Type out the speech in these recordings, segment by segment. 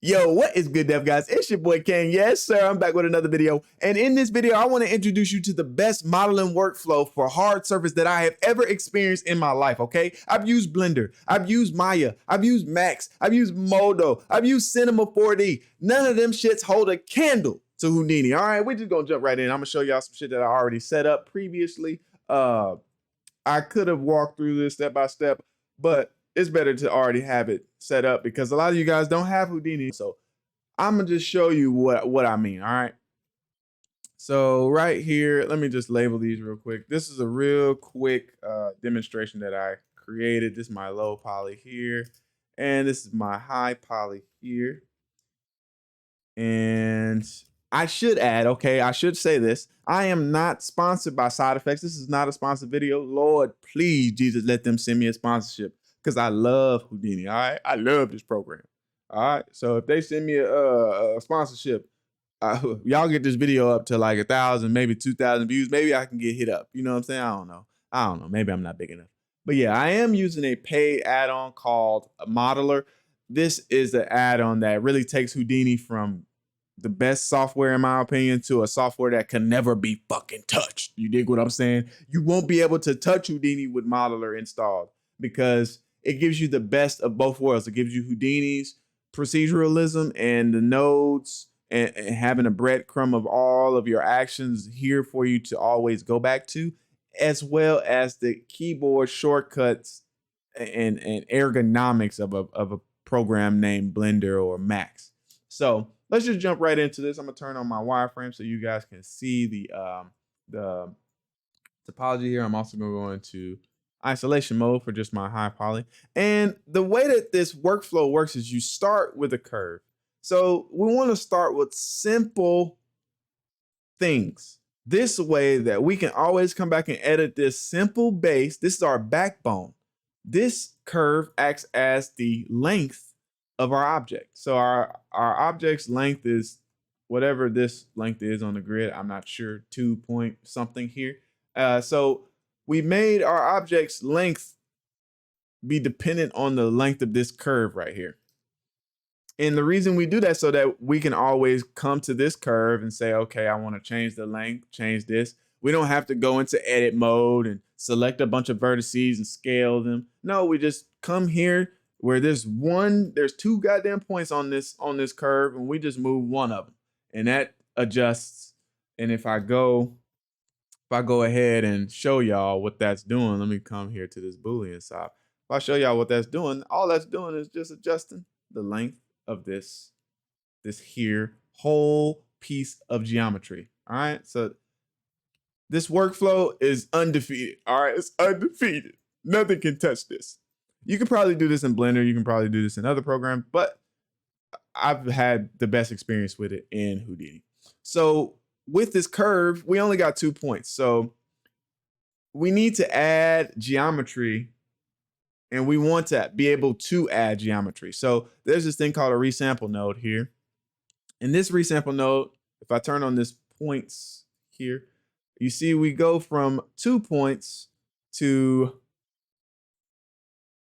Yo, what is good, dev guys? It's your boy Ken. Yes, sir. I'm back with another video. And in this video, I want to introduce you to the best modeling workflow for hard surface that I have ever experienced in my life, okay? I've used Blender, I've used Maya, I've used Max, I've used Modo, I've used Cinema 4D. None of them shits hold a candle to Houdini. All right, we're just gonna jump right in. I'm gonna show y'all some shit that I already set up previously. I could have walked through this step by step, but it's better to already have it set up because a lot of you guys don't have Houdini. So I'm gonna just show you what I mean. All right. So right here, let me just label these real quick. This is a real quick demonstration that I created. This is my low poly here, and this is my high poly here. And I should add, okay, I should say this. I am not sponsored by Side Effects. This is not a sponsored video. Lord, please, Jesus, let them send me a sponsorship because I love Houdini, all right? I love this program, all right? So if they send me a sponsorship, y'all get this video up to like 1,000, maybe 2,000 views. Maybe I can get hit up. You know what I'm saying? I don't know. Maybe I'm not big enough. But yeah, I am using a paid add-on called Modeler. This is the add-on that really takes Houdini from the best software, in my opinion, to a software that can never be fucking touched. You dig what I'm saying? You won't be able to touch Houdini with Modeler installed because it gives you the best of both worlds. It gives you Houdini's proceduralism and the nodes and having a breadcrumb of all of your actions here for you to always go back to, as well as the keyboard shortcuts and ergonomics of a program named Blender or Max. So let's just jump right into this. I'm gonna turn on my wireframe so you guys can see the topology here. I'm also gonna go into isolation mode for just my high poly. And the way that this workflow works is you start with a curve. So we want to start with simple things. This way that we can always come back and edit this simple base. This is our backbone. This curve acts as the length of our object. So our object's length is whatever this length is on the grid. I'm not sure, 2 point something here. So we made our object's length be dependent on the length of this curve right here. And the reason we do that so that we can always come to this curve and say, okay, I want to change the length, change this. We don't have to go into edit mode and select a bunch of vertices and scale them. No, we just come here where there's two goddamn points on this curve, and we just move one of them, and that adjusts. And if I go ahead and show y'all what that's doing, let me come here to this Boolean side. If I show y'all what that's doing, all that's doing is just adjusting the length of this here whole piece of geometry. All right, so this workflow is undefeated. All right, it's undefeated. Nothing can touch this. You can probably do this in Blender. You can probably do this in other programs, but I've had the best experience with it in Houdini. So with this curve, we only got 2 points. So we need to add geometry, and we want to be able to add geometry. So there's this thing called a resample node here. In this resample node, if I turn on this points here, you see we go from 2 points to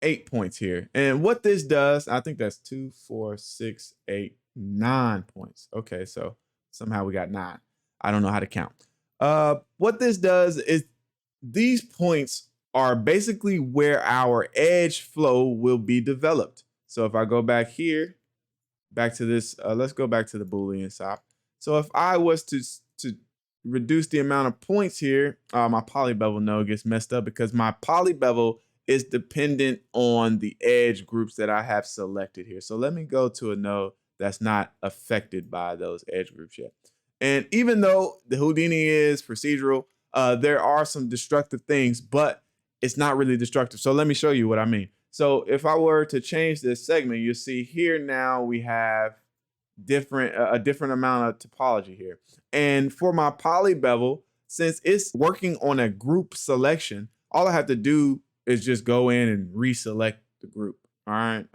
8 points here. And what this does, I think that's 2, 4, 6, 8, 9 points. Okay, so somehow we got 9. I don't know how to count. What this does is these points are basically where our edge flow will be developed. So if I go back here, back to this, let's go back to the Boolean side. So if I was to reduce the amount of points here, my polybevel node gets messed up because my polybevel is dependent on the edge groups that I have selected here. So let me go to a node that's not affected by those edge groups yet. And even though the Houdini is procedural, there are some destructive things, but it's not really destructive. So let me show you what I mean. So if I were to change this segment, you see here now we have a different amount of topology here. And for my polybevel, since it's working on a group selection, all I have to do is just go in and reselect the group. All right,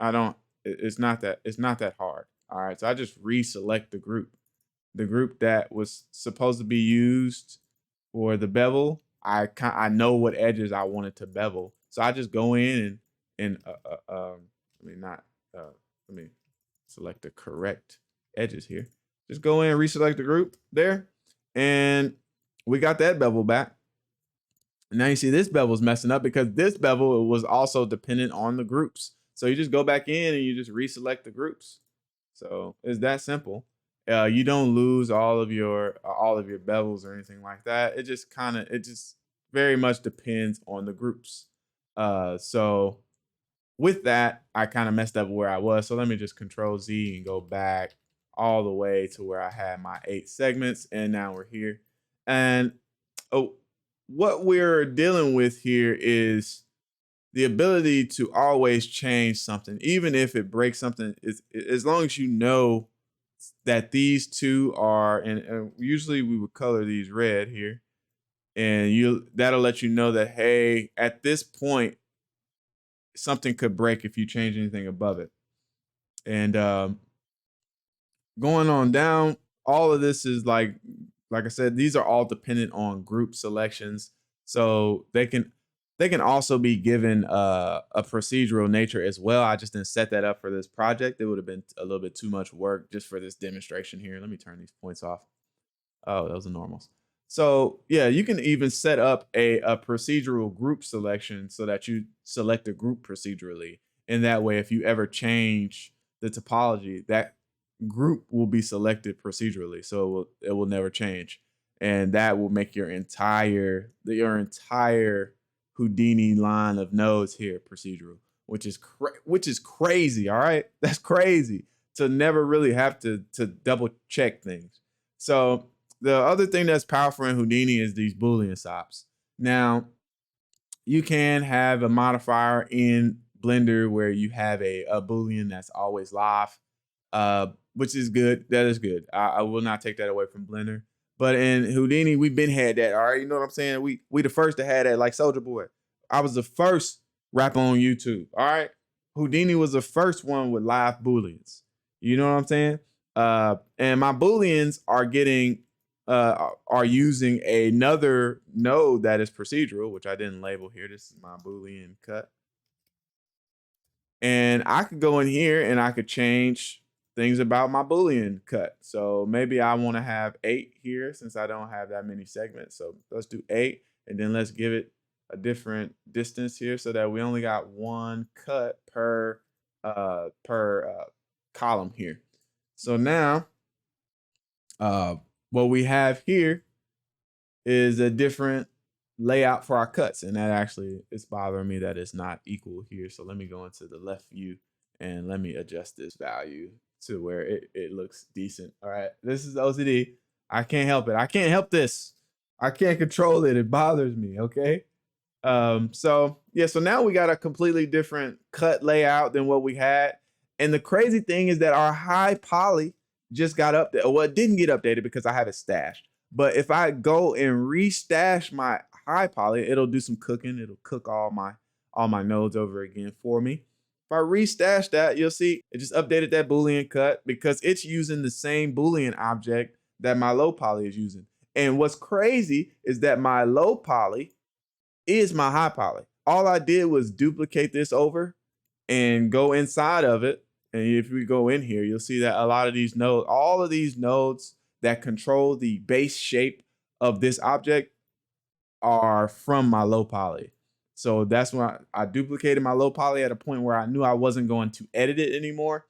it's not that hard. All right, so I just reselect the group that was supposed to be used for the bevel. I know what edges I wanted to bevel, so I just go in and let me select the correct edges here. Just go in and reselect the group there. And we got that bevel back. And now you see this bevel's messing up because this bevel was also dependent on the groups. So you just go back in and you just reselect the groups. So it's that simple. You don't lose all of your bevels or anything like that. It just very much depends on the groups. So with that, I kind of messed up where I was. So let me just Control Z and go back all the way to where I had my 8 segments, and now we're here. And oh, what we're dealing with here is the ability to always change something, even if it breaks something. As long as you know that these two are, and usually we would color these red here, and that'll let you know that, hey, at this point, something could break if you change anything above it. And going on down, all of this is like I said, these are all dependent on group selections. So they can also be given a procedural nature as well. I just didn't set that up for this project. It would have been a little bit too much work just for this demonstration here. Let me turn these points off. Oh, those are normals. So yeah, you can even set up a procedural group selection so that you select a group procedurally. And that way, if you ever change the topology, that group will be selected procedurally. So it will never change. And that will make your entire Houdini line of nodes here procedural, which is crazy. All right. That's crazy to never really have to double check things. So the other thing that's powerful in Houdini is these Boolean stops. Now, you can have a modifier in Blender where you have a Boolean that's always live, which is good. That is good. I will not take that away from Blender. But in Houdini, we've been had that. All right, you know what I'm saying? We the first to have that, like Soldier Boy. I was the first rapper on YouTube. All right, Houdini was the first one with live Booleans. You know what I'm saying? And my Booleans are using another node that is procedural, which I didn't label here. This is my Boolean cut. And I could go in here and I could change things about my Boolean cut. So maybe I want to have 8 here since I don't have that many segments. So let's do 8, and then let's give it a different distance here so that we only got 1 cut per column here. So now what we have here is a different layout for our cuts, and that actually is bothering me that it's not equal here. So let me go into the left view and let me adjust this value to where it looks decent. All right, this is OCD. I can't help it. I can't help this. I can't control it. It bothers me. Okay. So yeah, so now we got a completely different cut layout than what we had. And the crazy thing is that our high poly just got updated. Well, it didn't get updated because I have it stashed. But if I go and restash my high poly, it'll do some cooking. It'll cook all my nodes over again for me. If I restash that, you'll see it just updated that Boolean cut because it's using the same Boolean object that my low poly is using. And what's crazy is that my low poly is my high poly. All I did was duplicate this over and go inside of it. And if we go in here, you'll see that a lot of these nodes, all of these nodes that control the base shape of this object are from my low poly. So that's when I duplicated my low poly at a point where I knew I wasn't going to edit it anymore.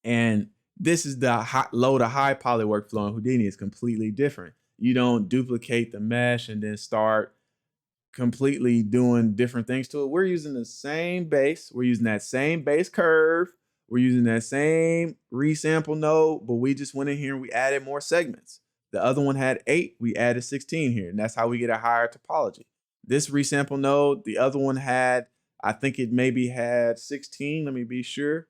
And this is the low to high poly workflow in Houdini. Is completely different. You don't duplicate the mesh and then start completely doing different things to it. We're using the same base. We're using that same base curve. We're using that same resample node, but we just went in here and we added more segments. The other one had 8, we added 16 here, and that's how we get a higher topology. This resample node, the other one had, I think it maybe had 16, let me be sure.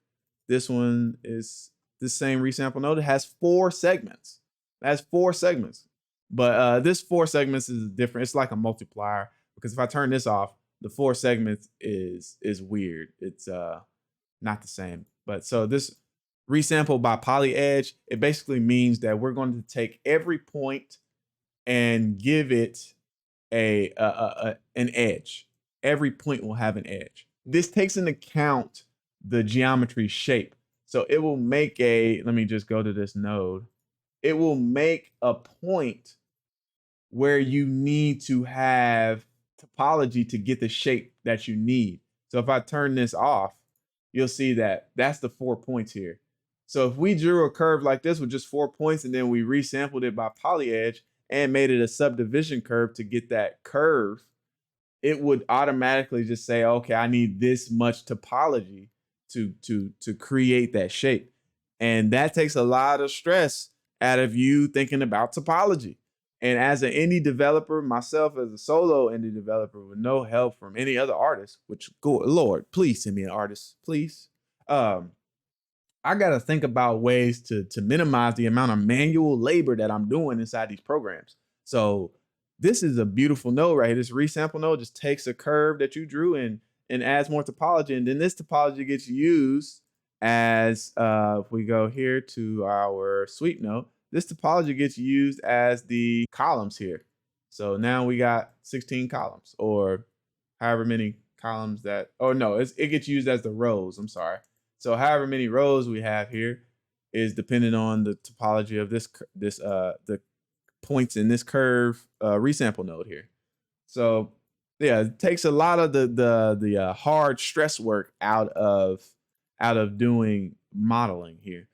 This one is the same resample node. It has 4 segments. It has 4 segments. But this 4 segments is different. It's like a multiplier, because if I turn this off, the 4 segments is weird. It's not the same. But so this resample by poly edge, it basically means that we're going to take every point and give it an edge. Every point will have an edge. This takes into account the geometry shape. So it will make a, let me just go to this node. It will make a point where you need to have topology to get the shape that you need. So if I turn this off, you'll see that that's the 4 points here. So if we drew a curve like this with just 4 points and then we resampled it by polyedge and made it a subdivision curve to get that curve, it would automatically just say, okay, I need this much topology to create that shape. And that takes a lot of stress out of you thinking about topology. And as an indie developer, myself as a solo indie developer with no help from any other artist, which Lord, please send me an artist, please. Um, I gotta think about ways to minimize the amount of manual labor that I'm doing inside these programs. So this is a beautiful node right here. This resample node just takes a curve that you drew and adds more topology, and then this topology gets used as if we go here to our sweep node, this topology gets used as the columns here. So now we got 16 columns, or however many columns that, oh no, it gets used as the rows. I'm sorry. So however many rows we have here is dependent on the topology of the points in this curve resample node here. So yeah, it takes a lot of the hard stress work out of doing modeling here.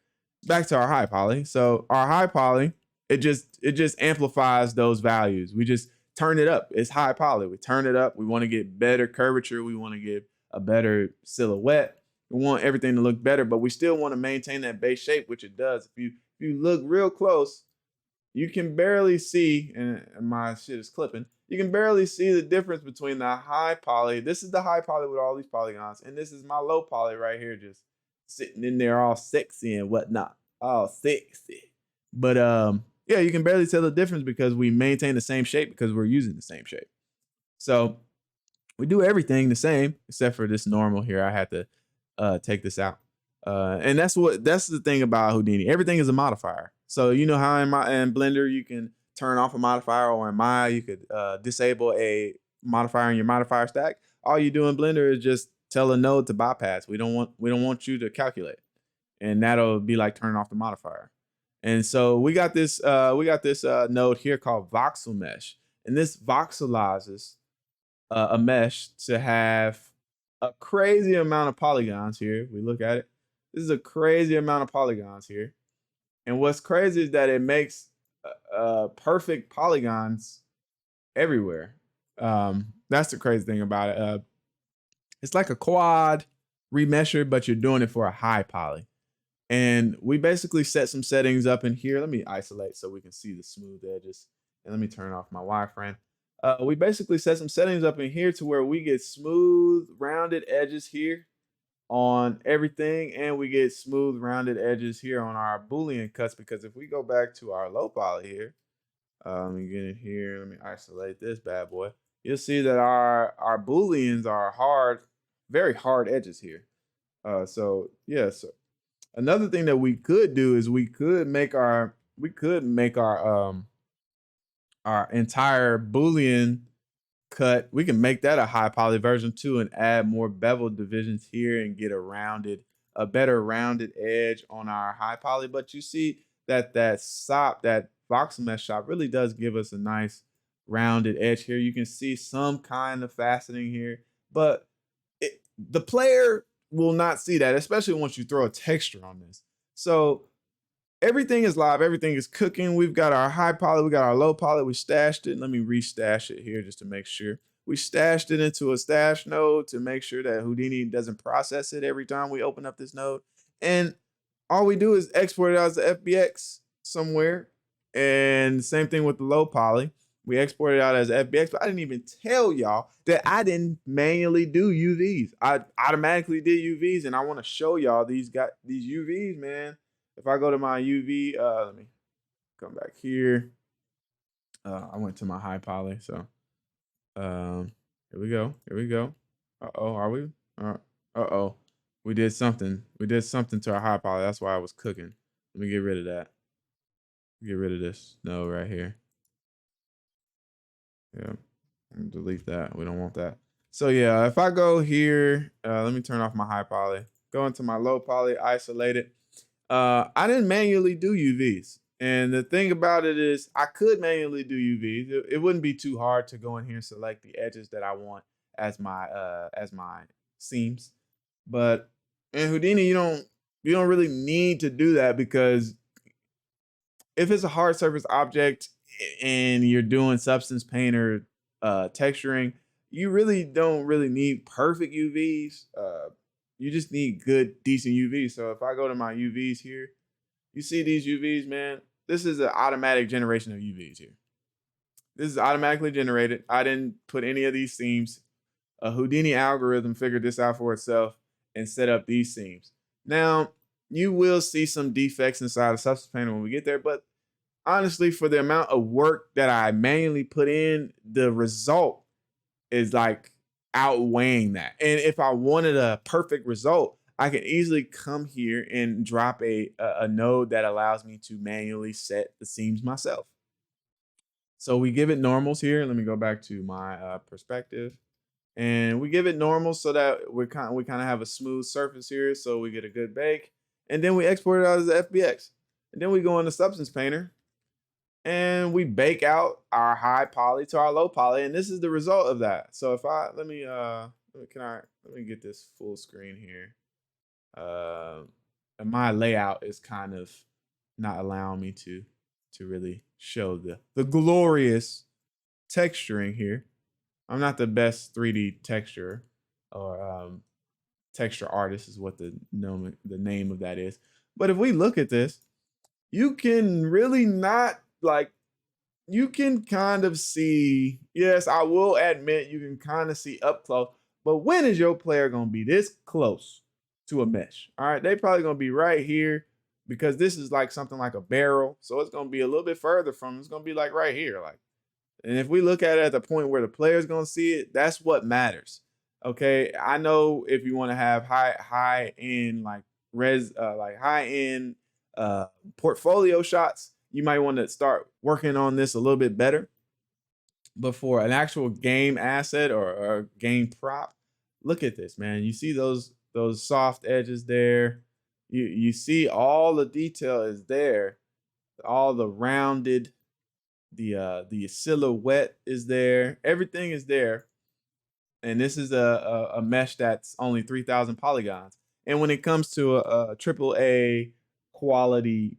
Back to our high poly. So our high poly, it just amplifies those values. We just turn it up. It's high poly. We turn it up. We want to get better curvature. We want to get a better silhouette. We want everything to look better, but we still want to maintain that base shape, which it does. If you look real close, you can barely see, and my shit is clipping. You can barely see the difference between the high poly. This is the high poly with all these polygons, and this is my low poly right here, just sitting in there all sexy and whatnot. All sexy. But yeah, you can barely tell the difference because we maintain the same shape because we're using the same shape. So we do everything the same except for this normal here. I had to take this out. And that's the thing about Houdini. Everything is a modifier. So you know how in Blender you can turn off a modifier, or in Maya you could disable a modifier in your modifier stack. All you do in Blender is just tell a node to bypass. We don't want you to calculate, and that'll be like turning off the modifier. And so we got this node here called Voxel Mesh, and this voxelizes a mesh to have a crazy amount of polygons here. We look at it. This is a crazy amount of polygons here. And what's crazy is that it makes perfect polygons everywhere. That's the crazy thing about it. It's like a quad remesher, but you're doing it for a high poly. And we basically set some settings up in here. Let me isolate so we can see the smooth edges. And let me turn off my wireframe. We basically set some settings up in here to where we get smooth, rounded edges here on everything, and we get smooth, rounded edges here on our Boolean cuts. Because if we go back to our low poly here, let me get in here. Let me isolate this bad boy. You'll see that our Booleans are hard, very hard edges here. So yeah. So another thing that we could do is we could make our entire Boolean cut. We can make that a high poly version too and add more bevel divisions here and get a better rounded edge on our high poly. But you see that that voxel mesh shop really does give us a nice rounded edge here. You can see some kind of faceting here, but the player will not see that, especially once you throw a texture on this. So everything is live. Everything is cooking. We've got our high poly. We got our low poly. We stashed it. Let me restash it here just to make sure. We stashed it into a stash node to make sure that Houdini doesn't process it every time we open up this node. And all we do is export it as a FBX somewhere. And same thing with the low poly. We export it out as FBX, but I didn't even tell y'all that I didn't manually do UVs. I automatically did UVs, and I want to show y'all these UVs, man. If I go to my UV, let me come back here. I went to my high poly, so here we go. Here we go. Uh-oh, are we? Uh-oh. We did something. We did something to our high poly. That's why I was cooking. Let me get rid of that. Get rid of this node right here. Yeah, delete that. We don't want that. So yeah, if I go here, let me turn off my high poly. go into my low poly, isolate it. I didn't manually do UVs. And the thing about it is I could manually do UVs. It wouldn't be too hard to go in here and select the edges that I want as my seams. But in Houdini, you don't really need to do that, because if it's a hard surface object and you're doing substance paint or texturing, you really don't really need perfect UVs. You just need good, decent UVs. So if I go to my UVs here, you see these UVs, man. This is an automatic generation of UVs here. This is automatically generated. I didn't put any of these seams. A Houdini algorithm figured this out for itself and set up these seams. Now, you will see some defects inside of Substance Painter when we get there, but honestly, for the amount of work that I manually put in, the result is like outweighing that. And if I wanted a perfect result, I can easily come here and drop a node that allows me to manually set the seams myself. So we give it normals here. Let me go back to my perspective. And we give it normal so that we kind of have a smooth surface here, so we get a good bake. And then we export it out as a FBX. And then we go into Substance Painter and we bake out our high poly to our low poly, and this is the result of that. So if I let me get this full screen here. And my layout is kind of not allowing me to really show the glorious texturing here. I'm not the best 3D texturer, or texture artist is what the name of that is. But if we look at this, you can really not you can kind of see, yes, I will admit you can kind of see up close, but when is your player going to be this close to a mesh? All right, they probably going to be right here, because this is like something like a barrel. So it's going to be a little bit further from, it's going to be like right here. And if we look at it at the point where the player is going to see it, that's what matters. Okay, I know if you want to have high end high end portfolio shots, you might want to start working on this a little bit better. But for an actual game asset or a game prop, look at this, man. You see those soft edges there. You see all the detail is there. All the rounded, the silhouette is there. Everything is there. And this is a mesh that's only 3,000 polygons. And when it comes to a AAA quality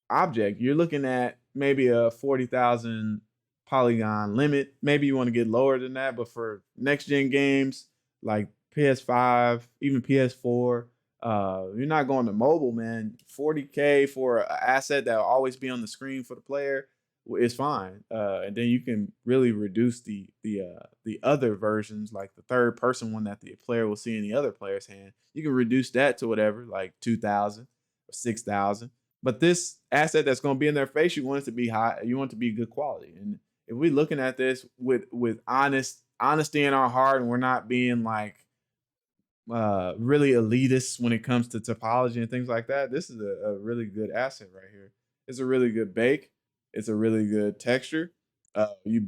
object, you're looking at maybe a 40,000 polygon limit. Maybe you want to get lower than that, but for next gen games like PS5, even PS4, you're not going to mobile, man. 40K for an asset that will always be on the screen for the player is fine. And then you can really reduce the other versions, like the third person one that the player will see in the other player's hand. You can reduce that to whatever, like 2,000 or 6,000. But this asset that's going to be in their face, you want it to be high. You want it to be good quality. And if we're looking at this with honesty in our heart, and we're not being like really elitist when it comes to topology and things like that, this is a really good asset right here. It's a really good bake. It's a really good texture. You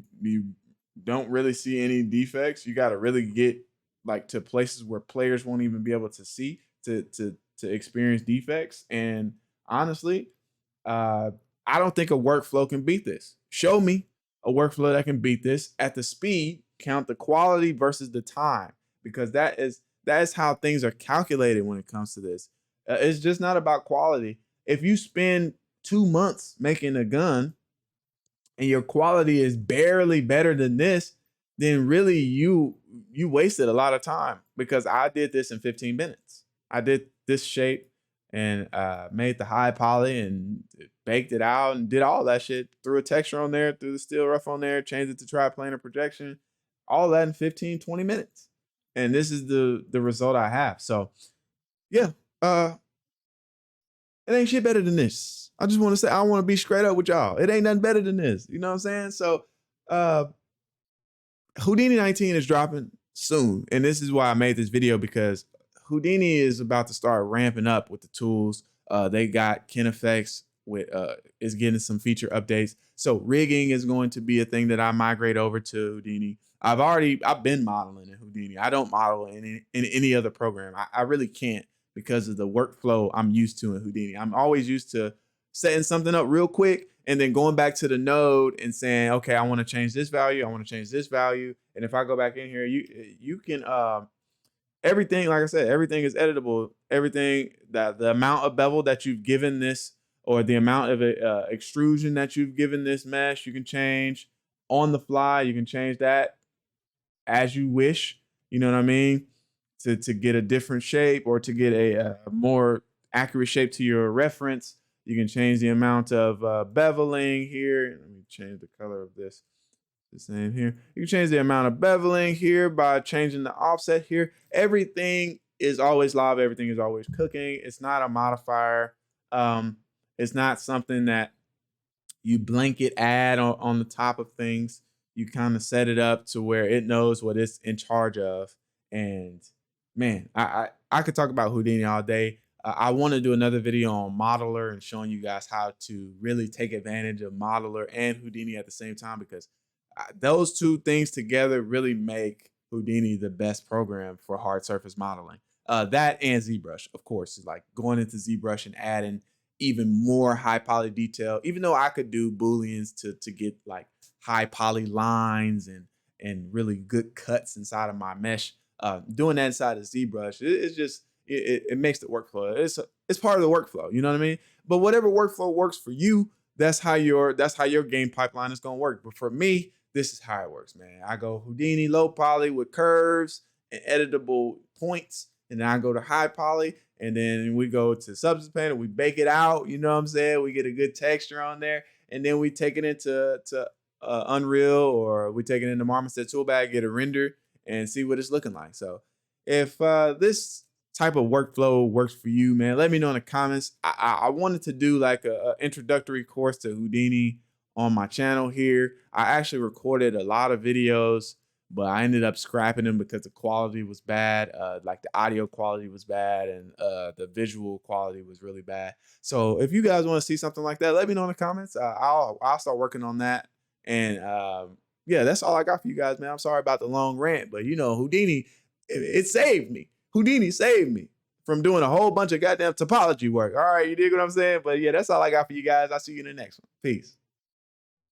don't really see any defects. You got to really get like to places where players won't even be able to see to experience defects. And honestly, I don't think a workflow can beat this. Show me a workflow that can beat this at the speed, count the quality versus the time, because that is how things are calculated when it comes to this. It's just not about quality. If you spend 2 months making a gun and your quality is barely better than this, then really you wasted a lot of time, because I did this in 15 minutes. I did this shape and made the high poly and baked it out and did all that shit. Threw a texture on there, threw the steel rough on there, changed it to triplanar projection, all that in 15, 20 minutes. And this is the result I have. So yeah, it ain't shit better than this. I just want to say, I want to be straight up with y'all. It ain't nothing better than this. You know what I'm saying? So Houdini 19 is dropping soon. And this is why I made this video, because Houdini is about to start ramping up with the tools. They got kin effects with is getting some feature updates. So rigging is going to be a thing that I migrate over to Houdini. I've been modeling in Houdini. I don't model in any other program. I really can't, because of the workflow I'm used to in Houdini. I'm always used to setting something up real quick and then going back to the node and saying, okay, I want to change this value. I want to change this value. And if I go back in here, you can everything, like I said, everything is editable. Everything that the amount of bevel that you've given this, or the amount of extrusion that you've given this mesh, you can change on the fly. You can change that as you wish. You know what I mean? To get a different shape, or to get a more accurate shape to your reference. You can change the amount of beveling here. Let me change the color of this. The same here. You can change the amount of beveling here by changing the offset here. Everything is always live. Everything is always cooking. It's not a modifier. Um, it's not something that you blanket add on the top of things. You kind of set it up to where it knows what it's in charge of. And man, I could talk about Houdini all day. I want to do another video on Modeler and showing you guys how to really take advantage of Modeler and Houdini at the same time, because those two things together really make Houdini the best program for hard surface modeling. That and ZBrush, of course, is like going into ZBrush and adding even more high poly detail. Even though I could do Booleans to get like high poly lines and really good cuts inside of my mesh, doing that inside of ZBrush, it's just it makes the workflow. It's part of the workflow. You know what I mean? But whatever workflow works for you, that's how your game pipeline is gonna work. But for me, this is how it works, man. I go Houdini low poly with curves and editable points, and then I go to high poly, and then we go to Substance Painter. We bake it out. You know what I'm saying? We get a good texture on there, and then we take it into Unreal, or we take it into Marmoset Toolbag, get a render, and see what it's looking like. So if this type of workflow works for you, man, let me know in the comments. I wanted to do like a introductory course to Houdini on my channel here. I actually recorded a lot of videos, but I ended up scrapping them because the quality was bad. Like the audio quality was bad, and the visual quality was really bad. So if you guys want to see something like that, let me know in the comments. I'll start working on that. And yeah, that's all I got for you guys, man. I'm sorry about the long rant, but you know, Houdini, it saved me. Houdini saved me from doing a whole bunch of goddamn topology work. All right, you dig what I'm saying? But yeah, that's all I got for you guys. I'll see you in the next one. Peace.